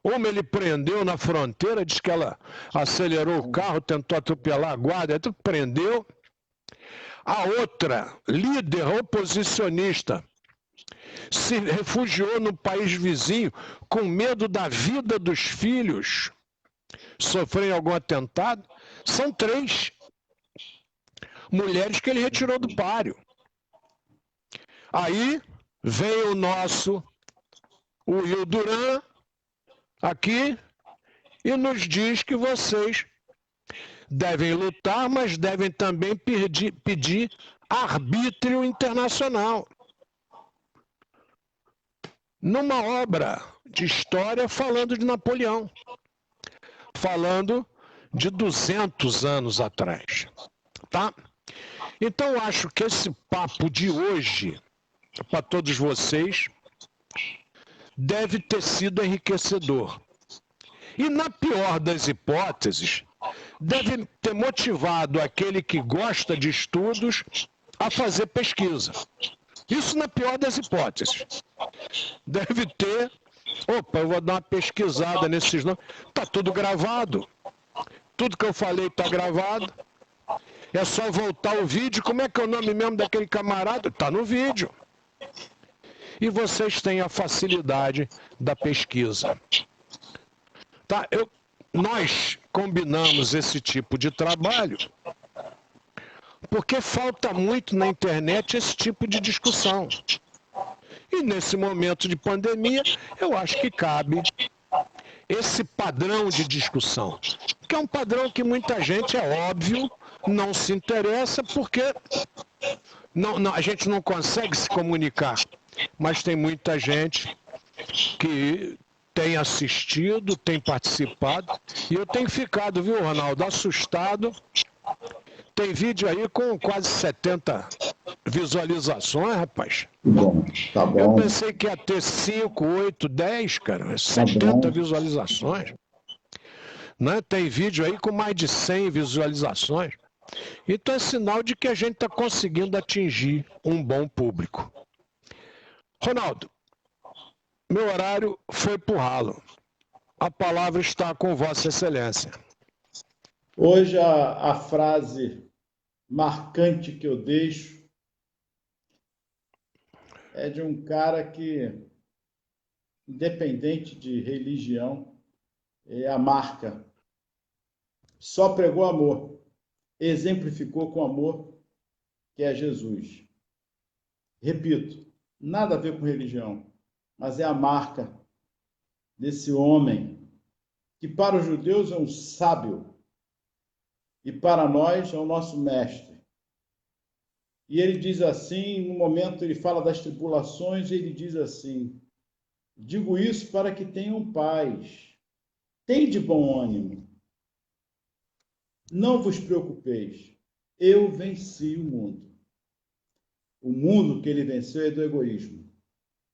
Uma ele prendeu na fronteira, diz que ela acelerou o carro, tentou atropelar a guarda, prendeu. A outra, líder oposicionista, se refugiou no país vizinho com medo da vida dos filhos, sofrendo algum atentado. São 3 mulheres que ele retirou do páreo. Aí vem o Will Duran, aqui, e nos diz que vocês devem lutar, mas devem também pedir arbítrio internacional. Numa obra de história falando de Napoleão, falando de 200 anos atrás, tá? Então, eu acho que esse papo de hoje, para todos vocês, deve ter sido enriquecedor. E, na pior das hipóteses, deve ter motivado aquele que gosta de estudos a fazer pesquisa. Isso na pior das hipóteses. Deve ter... Opa, eu vou dar uma pesquisada nesses nomes. Está tudo gravado. Tudo que eu falei está gravado. É só voltar o vídeo. Como é que é o nome mesmo daquele camarada? Está no vídeo. E vocês têm a facilidade da pesquisa. Tá? Nós combinamos esse tipo de trabalho porque falta muito na internet esse tipo de discussão. E nesse momento de pandemia, eu acho que cabe esse padrão de discussão, que é um padrão que muita gente, é óbvio, não se interessa porque a gente não consegue se comunicar, mas tem muita gente que tem assistido, tem participado, e eu tenho ficado, viu, Ronaldo, assustado. Tem vídeo aí com quase 70 visualizações, rapaz. Bom, tá bom. Eu pensei que ia ter 5, 8, 10, cara, 70 visualizações. Né? Tem vídeo aí com mais de 100 visualizações. Então é sinal de que a gente está conseguindo atingir um bom público. Ronaldo, meu horário foi pro ralo. A palavra está com Vossa Excelência. Hoje a frase marcante que eu deixo é de um cara que, independente de religião, é a marca. Só pregou amor, exemplificou com amor, que é Jesus. Repito, nada a ver com religião, mas é a marca desse homem que para os judeus é um sábio e para nós é o nosso mestre. E ele diz assim, no momento ele fala das tribulações, ele diz assim: digo isso para que tenham paz. Tem de bom ânimo. Não vos preocupeis. Eu venci o mundo. O mundo que ele venceu é do egoísmo.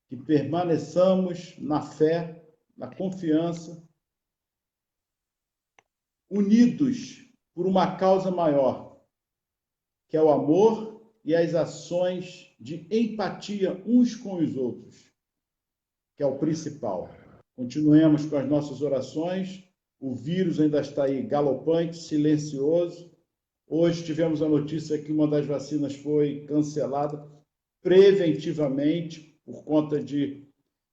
Que permaneçamos na fé, na confiança, unidos por uma causa maior, que é o amor e as ações de empatia uns com os outros, que é o principal. Continuemos com as nossas orações. O vírus ainda está aí galopante, silencioso. Hoje tivemos a notícia que uma das vacinas foi cancelada preventivamente por conta de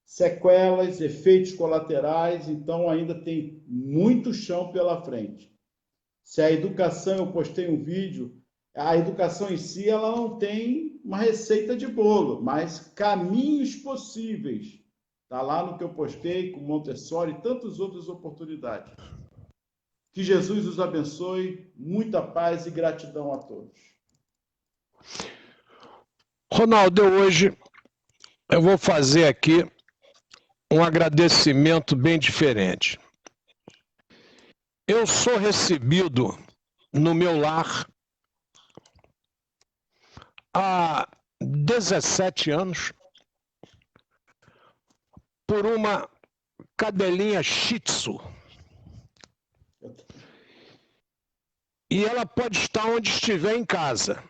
sequelas, efeitos colaterais, então ainda tem muito chão pela frente. Se a educação, eu postei um vídeo, a educação em si ela não tem uma receita de bolo, mas caminhos possíveis. Está lá no que eu postei com Montessori e tantas outras oportunidades. Que Jesus os abençoe, muita paz e gratidão a todos. Ronaldo, hoje eu vou fazer aqui um agradecimento bem diferente. Eu sou recebido no meu lar há 17 anos por uma cadelinha Shih Tzu. E ela pode estar onde estiver em casa.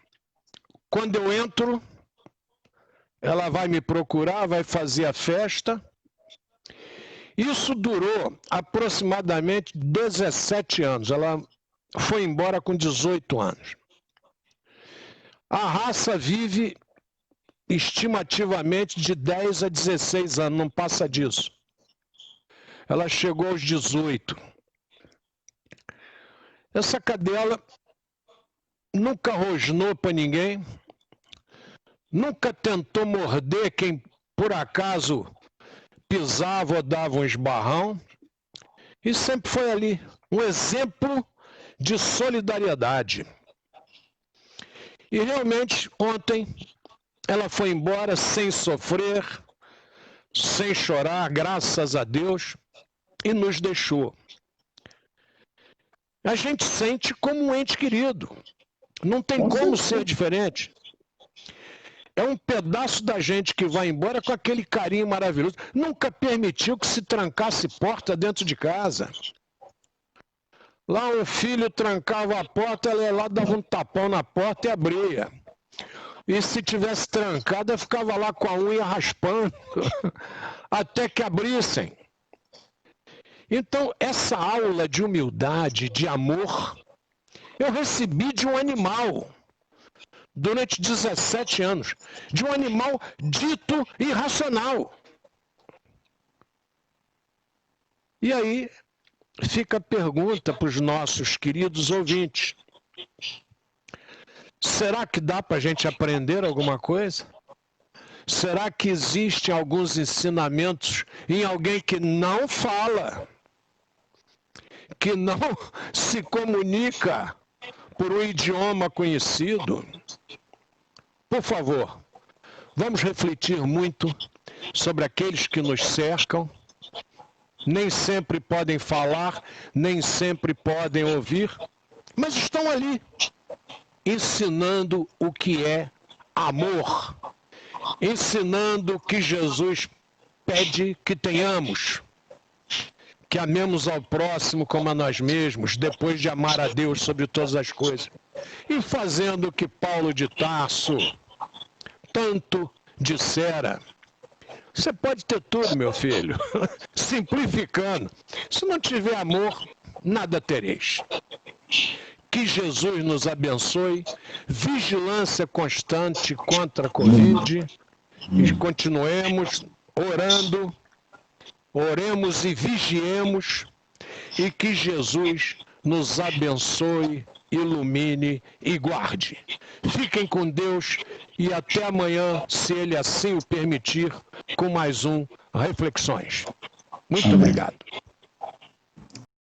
Quando eu entro, ela vai me procurar, vai fazer a festa. Isso durou aproximadamente 17 anos. Ela foi embora com 18 anos. A raça vive estimativamente de 10 a 16 anos, não passa disso. Ela chegou aos 18. Essa cadela nunca rosnou para ninguém, nunca tentou morder quem por acaso pisava ou dava um esbarrão, e sempre foi ali um exemplo de solidariedade. E realmente ontem ela foi embora sem sofrer, sem chorar, graças a Deus, e nos deixou. A gente sente como um ente querido. Não tem como ser diferente. É um pedaço da gente que vai embora com aquele carinho maravilhoso. Nunca permitiu que se trancasse porta dentro de casa. Lá o filho trancava a porta, ela ia lá, dava um tapão na porta e abria. E se tivesse trancada, ficava lá com a unha raspando, até que abrissem. Então, essa aula de humildade, de amor, eu recebi de um animal, durante 17 anos, de um animal dito irracional. E aí, fica a pergunta para os nossos queridos ouvintes. Será que dá para a gente aprender alguma coisa? Será que existem alguns ensinamentos em alguém que não fala, que não se comunica por um idioma conhecido. Por favor, vamos refletir muito sobre aqueles que nos cercam. Nem sempre podem falar, nem sempre podem ouvir, mas estão ali, ensinando o que é amor, ensinando o que Jesus pede que tenhamos, que amemos ao próximo como a nós mesmos, depois de amar a Deus sobre todas as coisas, e fazendo o que Paulo de Tarso tanto dissera. Você pode ter tudo, meu filho, simplificando. Se não tiver amor, nada tereis. Que Jesus nos abençoe, vigilância constante contra a Covid, e continuemos orando, oremos e vigiemos, e que Jesus nos abençoe, ilumine e guarde. Fiquem com Deus e até amanhã, se Ele assim o permitir, com mais um Reflexões. Muito obrigado.